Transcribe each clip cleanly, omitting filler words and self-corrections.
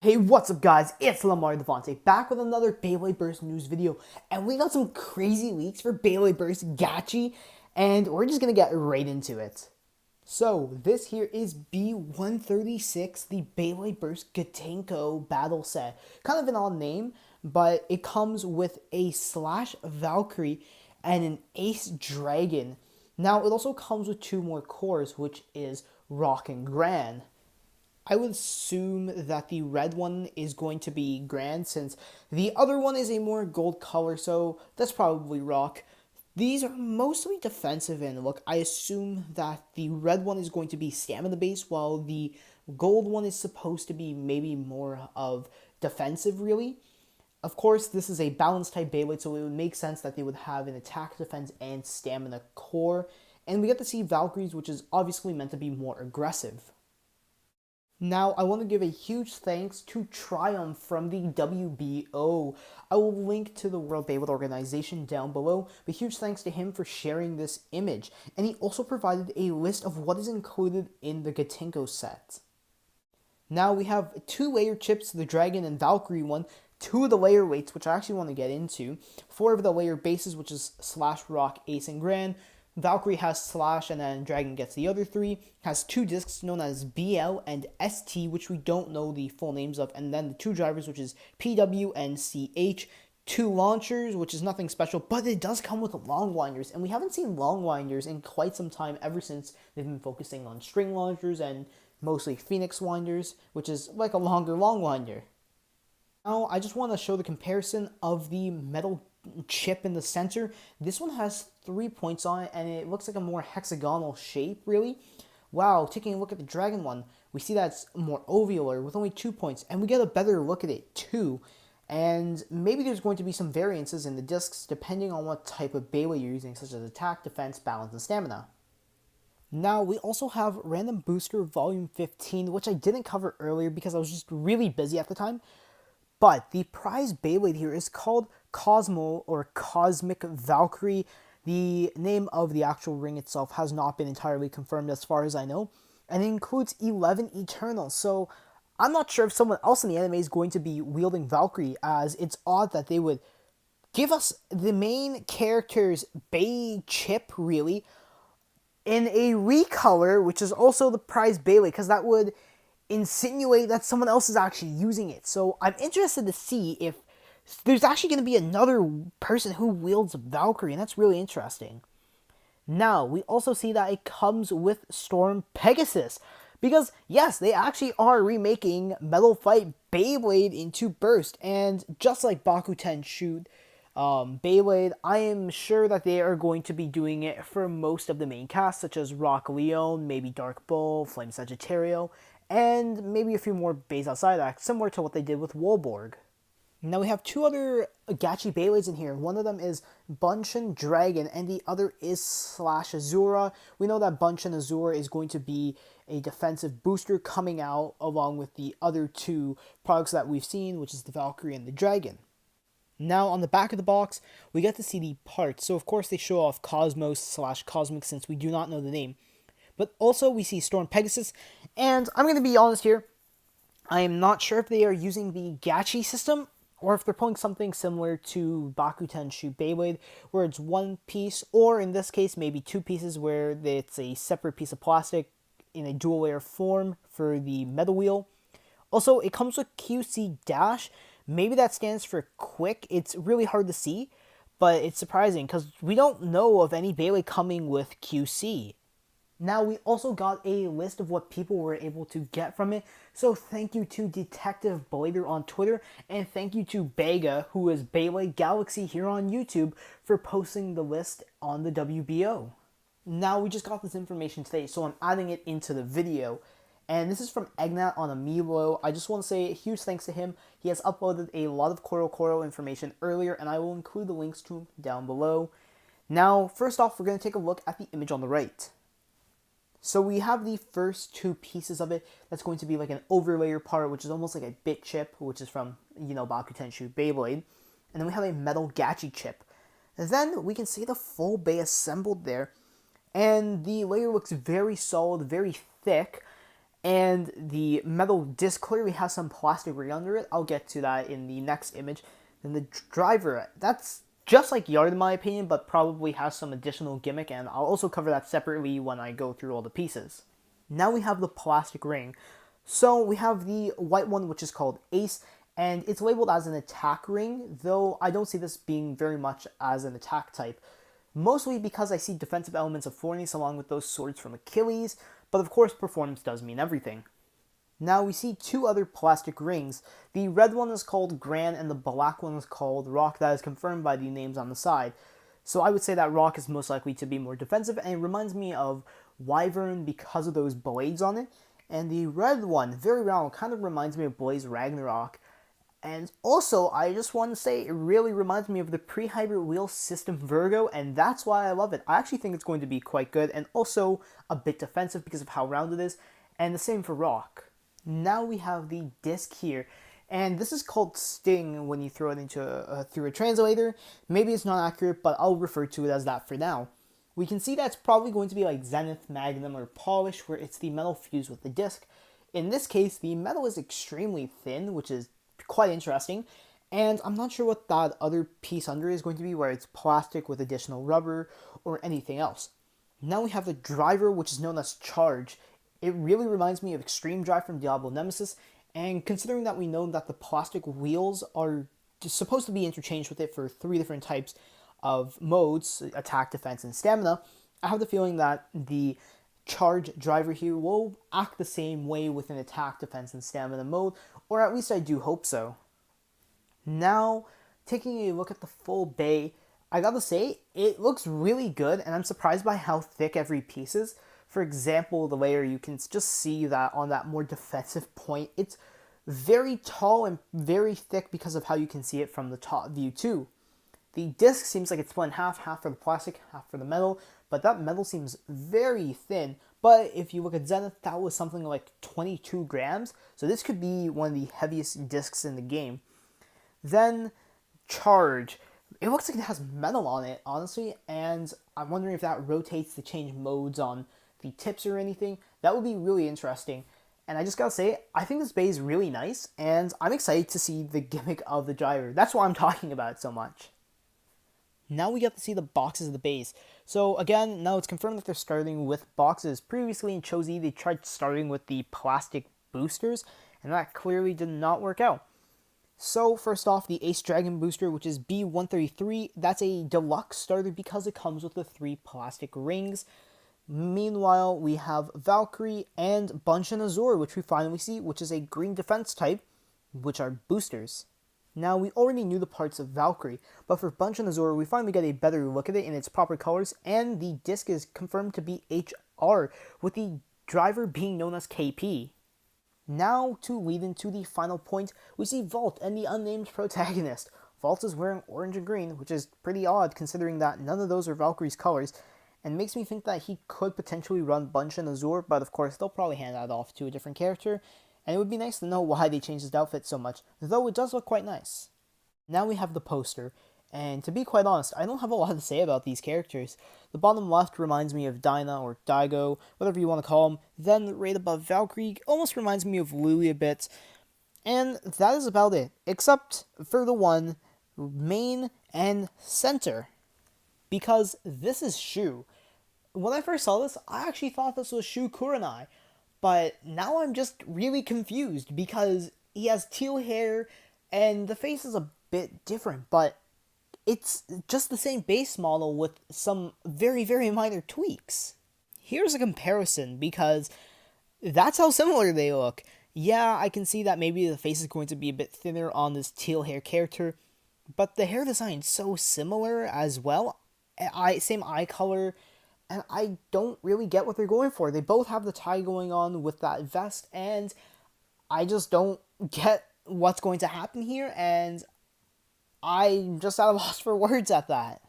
Hey, what's up guys? It's LeMar DeVente back with another Beyblade Burst news video, and we got some crazy leaks for Beyblade Burst Gachi, and we're just gonna get right into it. So, this here is B136, the Beyblade Burst Gatinko battle set. Kind of an odd name, but it comes with a Slash Valkyrie and an Ace Dragon. Now, it also comes with two more cores, which is Rock and Gran. I would assume that the red one is going to be Gran, since the other one is a more gold color, so that's probably Rock. These are mostly defensive in look. I assume that the red one is going to be stamina based, while the gold one is supposed to be maybe more of defensive, really. Of course, this is a balanced type Beyblade, so it would make sense that they would have an attack, defense, and stamina core. And we get to see Valkyries, which is obviously meant to be more aggressive. Now, I want to give a huge thanks to Triumph from the WBO. I will link to the World Beyblade Organization down below, but huge thanks to him for sharing this image. And he also provided a list of what is included in the Gatinko set. Now, we have two layer chips, the Dragon and Valkyrie one, two of the layer weights, which I actually want to get into, four of the layer bases, which is Slash, Rock, Ace, and Gran. Valkyrie has Slash, and then Dragon gets the other three. Has two discs known as BL and ST, which we don't know the full names of. And then the two drivers, which is PW and CH. Two launchers, which is nothing special, but it does come with long winders. And we haven't seen long winders in quite some time, ever since they've been focusing on string launchers and mostly Phoenix winders, which is like a longer long winder. Now, I just want to show the comparison of the metal chip in the center. This one has 3 points on it, and it looks like a more hexagonal shape, really. Wow, taking a look at the Dragon one, we see that it's more ovular with only 2 points, and we get a better look at it too. And maybe there's going to be some variances in the discs depending on what type of Beyblade you're using, such as attack, defense, balance, and stamina. Now, we also have Random Booster Volume 15, which I didn't cover earlier because I was just really busy at the time. But the prize Beyblade here is called Cosmo or Cosmic Valkyrie. The name of the actual ring itself has not been entirely confirmed as far as I know. And it includes 11 Eternals. So I'm not sure if someone else in the anime is going to be wielding Valkyrie, as it's odd that they would give us the main character's Bay chip, really, in a recolor, which is also the prize Beyblade, because that would insinuate that someone else is actually using it. So I'm interested to see if there's actually going to be another person who wields Valkyrie, and that's really interesting. Now, we also see that it comes with Storm Pegasus, because yes, they actually are remaking Metal Fight Beyblade into Burst, and just like Bakuten Shoot Beyblade, I am sure that they are going to be doing it for most of the main cast, such as Rock Leone, maybe Dark Bull, Flame Sagittario, and maybe a few more bays outside that, similar to what they did with Wolborg. Now we have two other Gachi Beyblades in here. One of them is Bunshin Dragon, and the other is Slash Ashura. We know that Bunshin Ashura is going to be a defensive booster coming out along with the other two products that we've seen, which is the Valkyrie and the Dragon. Now, on the back of the box, we get to see the parts. So, of course, they show off Cosmos/Cosmic, since we do not know the name. But also, we see Storm Pegasus, and I'm going to be honest here, I am not sure if they are using the Gachi system, or if they're pulling something similar to Bakuten Shoot Beyblade, where it's one piece, or in this case, maybe two pieces, where it's a separate piece of plastic in a dual layer form for the metal wheel. Also, it comes with QC Dash. Maybe that stands for quick. It's really hard to see, but it's surprising because we don't know of any Beyblade coming with QC. Now, we also got a list of what people were able to get from it, so thank you to Detective Blader on Twitter, and thank you to Bega, who is Beyblade Galaxy here on YouTube, for posting the list on the WBO. Now, we just got this information today, so I'm adding it into the video. And this is from Egnat on Amiibo. I just want to say a huge thanks to him. He has uploaded a lot of Koro information earlier, and I will include the links to him down below. Now, first off, we're going to take a look at the image on the right. So we have the first two pieces of it. That's going to be like an overlayer part, which is almost like a bit chip, which is from, Bakuten Shoot Beyblade. And then we have a metal Gachi chip. And then we can see the full bay assembled there. And the layer looks very solid, very thick. And the metal disc clearly has some plastic ring under it. I'll get to that in the next image. Then the driver, that's just like Yard in my opinion, but probably has some additional gimmick, and I'll also cover that separately when I go through all the pieces. Now we have the plastic ring. So we have the white one, which is called Ace, and it's labeled as an attack ring, though I don't see this being very much as an attack type. Mostly because I see defensive elements of Fornice along with those swords from Achilles, but of course performance does mean everything. Now we see two other plastic rings. The red one is called Gran and the black one is called Rock. That is confirmed by the names on the side. So I would say that Rock is most likely to be more defensive, and it reminds me of Wyvern because of those blades on it. And the red one, very round, kind of reminds me of Blaze Ragnarok. And also, I just want to say, it really reminds me of the pre-hybrid wheel system Virgo, and that's why I love it. I actually think it's going to be quite good, and also a bit defensive because of how round it is, and the same for Rock. Now we have the disc here, and this is called Sting when you throw it into through a translator. Maybe it's not accurate, but I'll refer to it as that for now. We can see that's probably going to be like Zenith, Magnum, or Polish, where it's the metal fused with the disc. In this case, the metal is extremely thin, which is quite interesting, and I'm not sure what that other piece under is going to be, where it's plastic with additional rubber or anything else. Now we have the driver, which is known as Charge. It really reminds me of Extreme Drive from Diablo Nemesis, and considering that we know that the plastic wheels are supposed to be interchanged with it for 3 different types of modes, attack, defense, and stamina, I have the feeling that the Charge driver here will act the same way with an attack, defense, and stamina mode, or at least I do hope so. Now, taking a look at the full bay, I gotta say, it looks really good, and I'm surprised by how thick every piece is. For example, the layer, you can just see that on that more defensive point, it's very tall and very thick because of how you can see it from the top view too. The disc seems like it's split in half, half for the plastic, half for the metal, but that metal seems very thin. But if you look at Zenith, that was something like 22 grams, so this could be one of the heaviest discs in the game. Then, Charge. It looks like it has metal on it, honestly, and I'm wondering if that rotates to change modes on the tips or anything. That would be really interesting. And I just gotta say, I think this bay is really nice, and I'm excited to see the gimmick of the driver. That's why I'm talking about it so much. Now we get to see the boxes of the base. So again, now it's confirmed that they're starting with boxes. Previously in Chozi, they tried starting with the plastic boosters, and that clearly did not work out. So first off, the Ace Dragon booster, which is B133, that's a deluxe starter because it comes with the 3 plastic rings. Meanwhile, we have Valkyrie and Bunshin Azure, which we finally see, which is a green defense type, which are boosters. Now, we already knew the parts of Valkyrie, but for Bunshin Azure, we finally get a better look at it in its proper colors, and the disc is confirmed to be HR, with the driver being known as KP. Now, to lead into the final point, we see Vault and the unnamed protagonist. Vault is wearing orange and green, which is pretty odd considering that none of those are Valkyrie's colors, and makes me think that he could potentially run Bunshin Azure, but of course they'll probably hand that off to a different character, and it would be nice to know why they changed his outfit so much, though it does look quite nice. Now we have the poster, and to be quite honest, I don't have a lot to say about these characters. The bottom left reminds me of Dinah or Daigo, whatever you want to call him, then right above Valkyrie almost reminds me of Luli a bit, and that is about it, except for the one, main and center, because this is Shu. When I first saw this, I actually thought this was Shu Kurenai, but now I'm just really confused because he has teal hair and the face is a bit different, but it's just the same base model with some very, very minor tweaks. Here's a comparison because that's how similar they look. Yeah, I can see that maybe the face is going to be a bit thinner on this teal hair character, but the hair design is so similar as well. Same eye color, and I don't really get what they're going for. They both have the tie going on with that vest, and I just don't get what's going to happen here, and I'm just at a loss for words at that.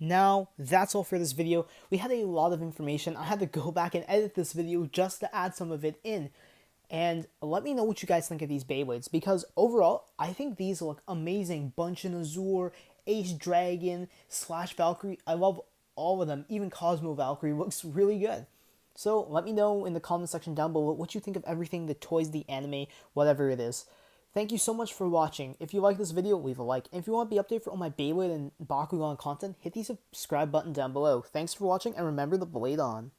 Now, that's all for this video. We had a lot of information. I had to go back and edit this video just to add some of it in. And let me know what you guys think of these Beyblades, because overall, I think these look amazing. Bunshin Azure, Ace Dragon, Slash Valkyrie, I love all of them. Even Cosmo Valkyrie looks really good. So let me know in the comment section down below what you think of everything, the toys, the anime, whatever it is. Thank you so much for watching. If you like this video, leave a like. And if you want to be updated for all my Beyblade and Bakugan content, hit the subscribe button down below. Thanks for watching, and remember the blade on.